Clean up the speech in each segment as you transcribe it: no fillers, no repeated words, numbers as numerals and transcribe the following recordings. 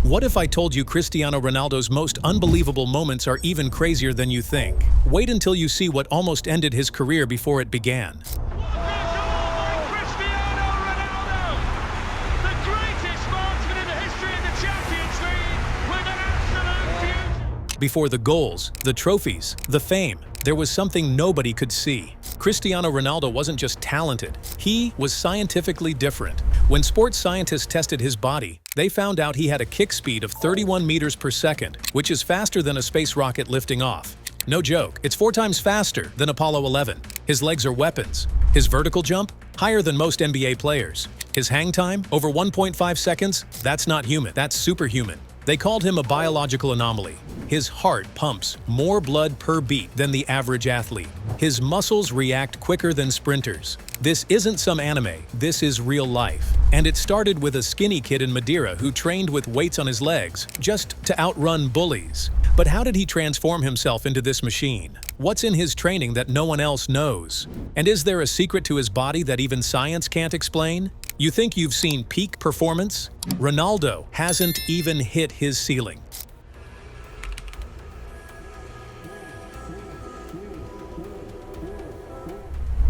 What if I told you Cristiano Ronaldo's most unbelievable moments are even crazier than you think? Wait until you see what almost ended his career before it began. What a goal by Cristiano Ronaldo! The greatest marksman in the history of the Champions League with an absolute beauty! Before the goals, the trophies, the fame, there was something nobody could see. Cristiano Ronaldo wasn't just talented, he was scientifically different. When sports scientists tested his body, they found out he had a kick speed of 31 meters per second, which is faster than a space rocket lifting off. No joke, it's 4 times faster than Apollo 11. His legs are weapons. His vertical jump? Higher than most NBA players. His hang time? Over 1.5 seconds? That's not human, that's superhuman. They called him a biological anomaly. His heart pumps more blood per beat than the average athlete. His muscles react quicker than sprinters. This isn't some anime, this is real life. And it started with a skinny kid in Madeira who trained with weights on his legs, just to outrun bullies. But how did he transform himself into this machine? What's in his training that no one else knows? And is there a secret to his body that even science can't explain? You think you've seen peak performance? Ronaldo hasn't even hit his ceiling.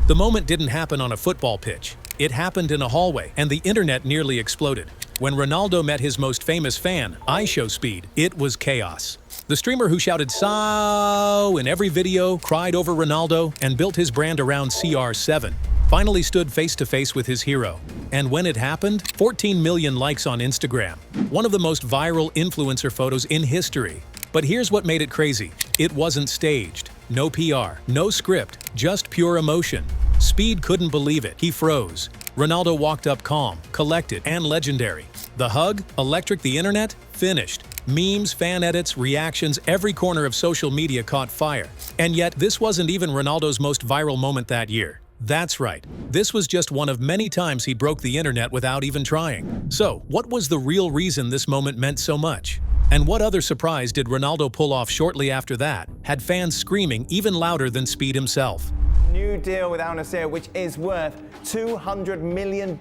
The moment didn't happen on a football pitch. It happened in a hallway, and the internet nearly exploded. When Ronaldo met his most famous fan, IShowSpeed, it was chaos. The streamer who shouted "So" in every video, cried over Ronaldo, and built his brand around CR7, finally stood face-to-face with his hero. And when it happened, 14 million likes on Instagram. One of the most viral influencer photos in history. But here's what made it crazy. It wasn't staged. No PR, no script, just pure emotion. Speed couldn't believe it. He froze. Ronaldo walked up calm, collected, and legendary. The hug, electric the internet, finished. Memes, fan edits, reactions, every corner of social media caught fire. And yet, this wasn't even Ronaldo's most viral moment that year. That's right. This was just one of many times he broke the internet without even trying. So, what was the real reason this moment meant so much? And what other surprise did Ronaldo pull off shortly after that, had fans screaming even louder than Speed himself? New deal with Nassr, which is worth $200 million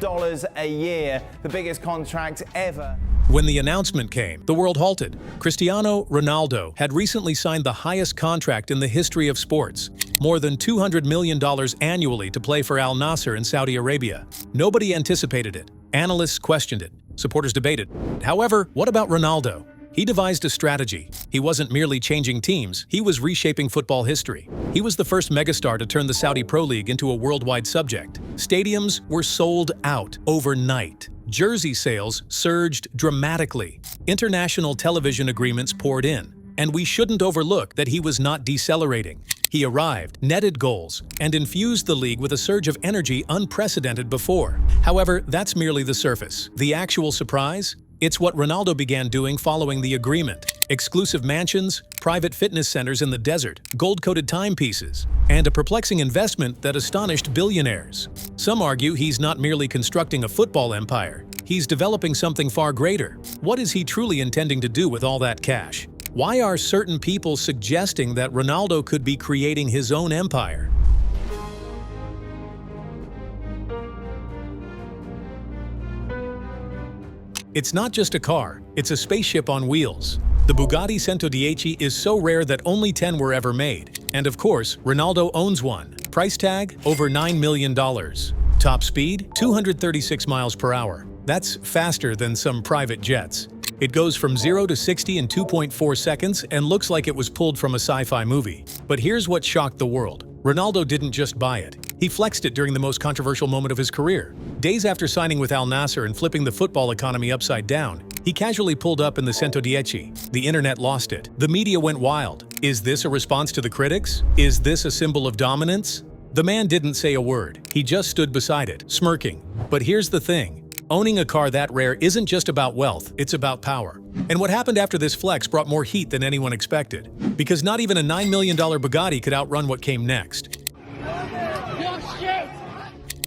a year, the biggest contract ever. When the announcement came, the world halted. Cristiano Ronaldo had recently signed the highest contract in the history of sports, more than $200 million annually to play for Al Nassr in Saudi Arabia. Nobody anticipated it. Analysts questioned it. Supporters debated. However, what about Ronaldo? He devised a strategy. He wasn't merely changing teams, he was reshaping football history. He was the first megastar to turn the Saudi Pro League into a worldwide subject. Stadiums were sold out overnight. Jersey sales surged dramatically. International television agreements poured in. And we shouldn't overlook that he was not decelerating. He arrived, netted goals, and infused the league with a surge of energy unprecedented before. However, that's merely the surface. The actual surprise? It's what Ronaldo began doing following the agreement. Exclusive mansions, private fitness centers in the desert, gold-coated timepieces, and a perplexing investment that astonished billionaires. Some argue he's not merely constructing a football empire, he's developing something far greater. What is he truly intending to do with all that cash? Why are certain people suggesting that Ronaldo could be creating his own empire? It's not just a car, it's a spaceship on wheels. The Bugatti 110 is so rare that only 10 were ever made. And of course, Ronaldo owns one. Price tag? Over $9 million. Top speed? 236 miles per hour. That's faster than some private jets. It goes from 0 to 60 in 2.4 seconds and looks like it was pulled from a sci-fi movie. But here's what shocked the world. Ronaldo didn't just buy it. He flexed it during the most controversial moment of his career. Days after signing with Al Nassr and flipping the football economy upside down, he casually pulled up in the 110. The internet lost it. The media went wild. Is this a response to the critics? Is this a symbol of dominance? The man didn't say a word. He just stood beside it, smirking. But here's the thing. Owning a car that rare isn't just about wealth, it's about power. And what happened after this flex brought more heat than anyone expected. Because not even a $9 million Bugatti could outrun what came next.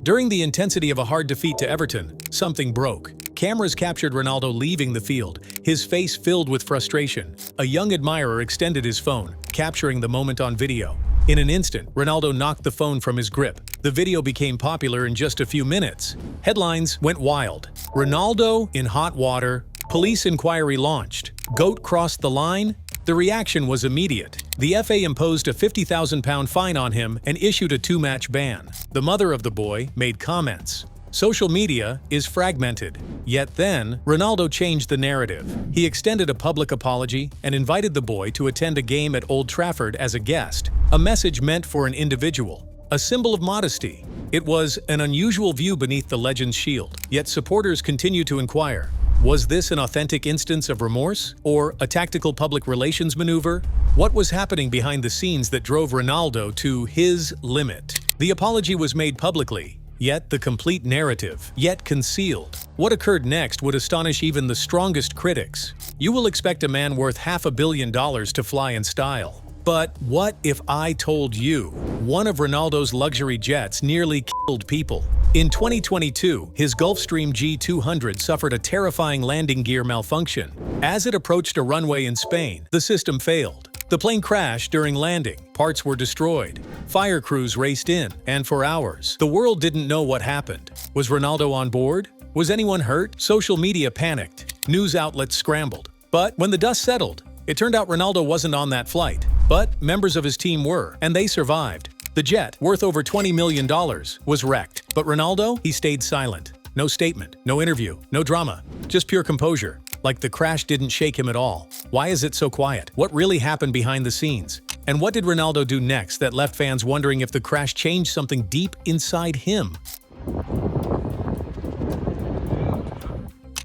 During the intensity of a hard defeat to Everton, something broke. Cameras captured Ronaldo leaving the field, his face filled with frustration. A young admirer extended his phone, capturing the moment on video. In an instant, Ronaldo knocked the phone from his grip. The video became popular in just a few minutes. Headlines went wild. Ronaldo in hot water, Police inquiry launched. GOAT crossed the line? The reaction was immediate. The FA imposed a £50,000 fine on him and issued a 2-match ban. The mother of the boy made comments. Social media is fragmented. Yet then, Ronaldo changed the narrative. He extended a public apology and invited the boy to attend a game at Old Trafford as a guest, a message meant for an individual, a symbol of modesty. It was an unusual view beneath the legend's shield, yet supporters continue to inquire. Was this an authentic instance of remorse, or a tactical public relations maneuver? What was happening behind the scenes that drove Ronaldo to his limit? The apology was made publicly, yet the complete narrative, yet concealed. What occurred next would astonish even the strongest critics. You will expect a man worth $500 million to fly in style. But what if I told you one of Ronaldo's luxury jets nearly killed people? In 2022, his Gulfstream G200 suffered a terrifying landing gear malfunction. As it approached a runway in Spain, the system failed. The plane crashed during landing, parts were destroyed, fire crews raced in, and for hours, the world didn't know what happened. Was Ronaldo on board? Was anyone hurt? Social media panicked. News outlets scrambled. But when the dust settled, it turned out Ronaldo wasn't on that flight. But members of his team were, and they survived. The jet, worth over $20 million, was wrecked. But Ronaldo, he stayed silent. No statement, no interview, no drama, just pure composure. Like the crash didn't shake him at all. Why is it so quiet? What really happened behind the scenes? And what did Ronaldo do next that left fans wondering if the crash changed something deep inside him?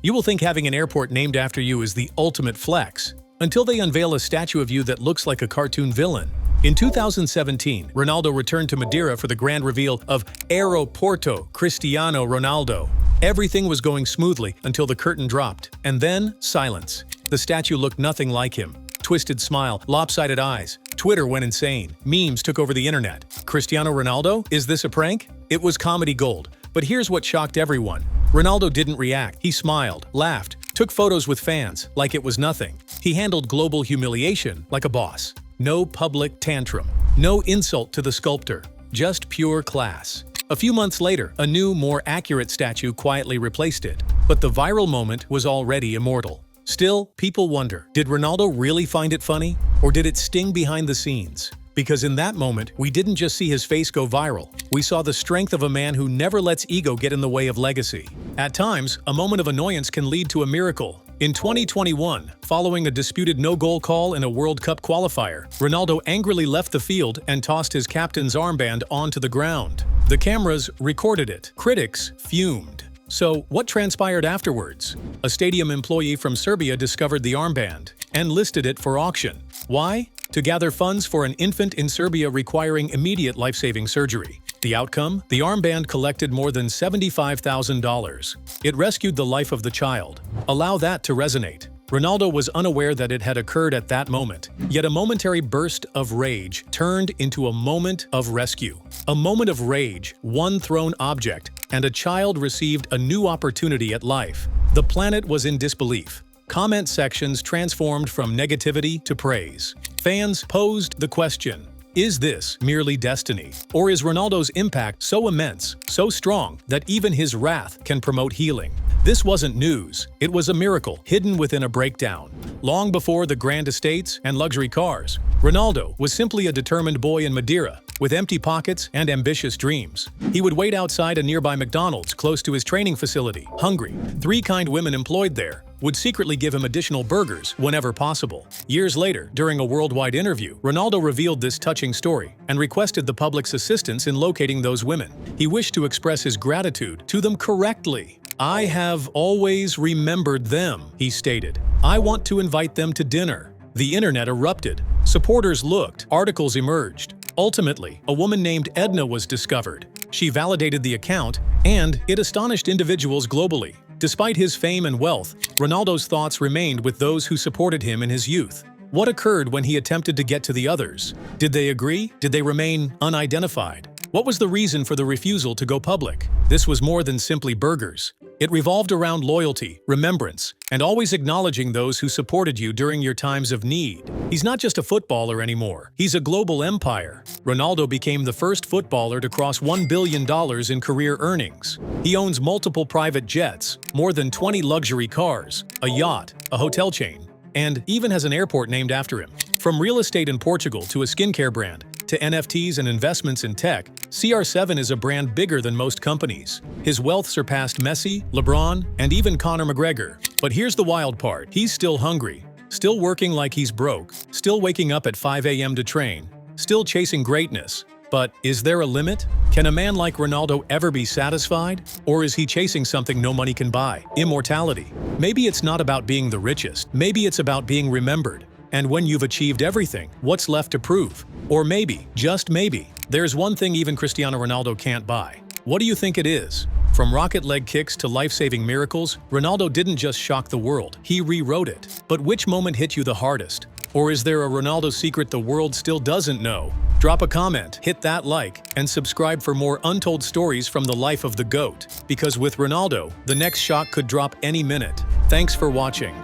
You will think having an airport named after you is the ultimate flex, until they unveil a statue of you that looks like a cartoon villain. In 2017, Ronaldo returned to Madeira for the grand reveal of Aeroporto Cristiano Ronaldo. Everything was going smoothly until the curtain dropped, and then silence. The statue looked nothing like him. Twisted smile, lopsided eyes. Twitter went insane. Memes took over the internet. Cristiano Ronaldo? Is this a prank? It was comedy gold. But here's what shocked everyone. Ronaldo didn't react. He smiled, laughed, took photos with fans like it was nothing. He handled global humiliation like a boss. No public tantrum. No insult to the sculptor. Just pure class. A few months later, a new, more accurate statue quietly replaced it. But the viral moment was already immortal. Still, people wonder, did Ronaldo really find it funny? Or did it sting behind the scenes? Because in that moment, we didn't just see his face go viral. We saw the strength of a man who never lets ego get in the way of legacy. At times, a moment of annoyance can lead to a miracle. In 2021, following a disputed no-goal call in a World Cup qualifier, Ronaldo angrily left the field and tossed his captain's armband onto the ground. The cameras recorded it. Critics fumed. So, what transpired afterwards? A stadium employee from Serbia discovered the armband and listed it for auction. Why? To gather funds for an infant in Serbia requiring immediate life-saving surgery. The outcome? The armband collected more than $75,000. It rescued the life of the child. Allow that to resonate. Ronaldo was unaware that it had occurred at that moment. Yet a momentary burst of rage turned into a moment of rescue. A moment of rage, one thrown object, and a child received a new opportunity at life. The planet was in disbelief. Comment sections transformed from negativity to praise. Fans posed the question, is this merely destiny? Or is Ronaldo's impact so immense, so strong, that even his wrath can promote healing? This wasn't news. It was a miracle hidden within a breakdown. Long before the grand estates and luxury cars, Ronaldo was simply a determined boy in Madeira, with empty pockets and ambitious dreams. He would wait outside a nearby McDonald's close to his training facility, hungry. 3 kind women employed there would secretly give him additional burgers whenever possible. Years later, during a worldwide interview, Ronaldo revealed this touching story and requested the public's assistance in locating those women. He wished to express his gratitude to them correctly. "I have always remembered them," he stated. "I want to invite them to dinner." The internet erupted. Supporters looked. Articles emerged. Ultimately, a woman named Edna was discovered. She validated the account, and it astonished individuals globally. Despite his fame and wealth, Ronaldo's thoughts remained with those who supported him in his youth. What occurred when he attempted to get to the others? Did they agree? Did they remain unidentified? What was the reason for the refusal to go public? This was more than simply burgers. It revolved around loyalty, remembrance, and always acknowledging those who supported you during your times of need. He's not just a footballer anymore. He's a global empire. Ronaldo became the first footballer to cross $1 billion in career earnings. He owns multiple private jets, more than 20 luxury cars, a yacht, a hotel chain, and even has an airport named after him. From real estate in Portugal to a skincare brand, to NFTs and investments in tech, CR7 is a brand bigger than most companies. His wealth surpassed Messi, LeBron, and even Conor McGregor. But here's the wild part. He's still hungry, still working like he's broke, still waking up at 5 a.m. to train, still chasing greatness. But is there a limit? Can a man like Ronaldo ever be satisfied? Or is he chasing something no money can buy? Immortality. Maybe it's not about being the richest. Maybe it's about being remembered. And when you've achieved everything, what's left to prove? Or maybe, just maybe, there's one thing even Cristiano Ronaldo can't buy. What do you think it is? From rocket leg kicks to life-saving miracles, Ronaldo didn't just shock the world, he rewrote it. But which moment hit you the hardest? Or is there a Ronaldo secret the world still doesn't know? Drop a comment, hit that like, and subscribe for more untold stories from the life of the GOAT. Because with Ronaldo, the next shock could drop any minute. Thanks for watching.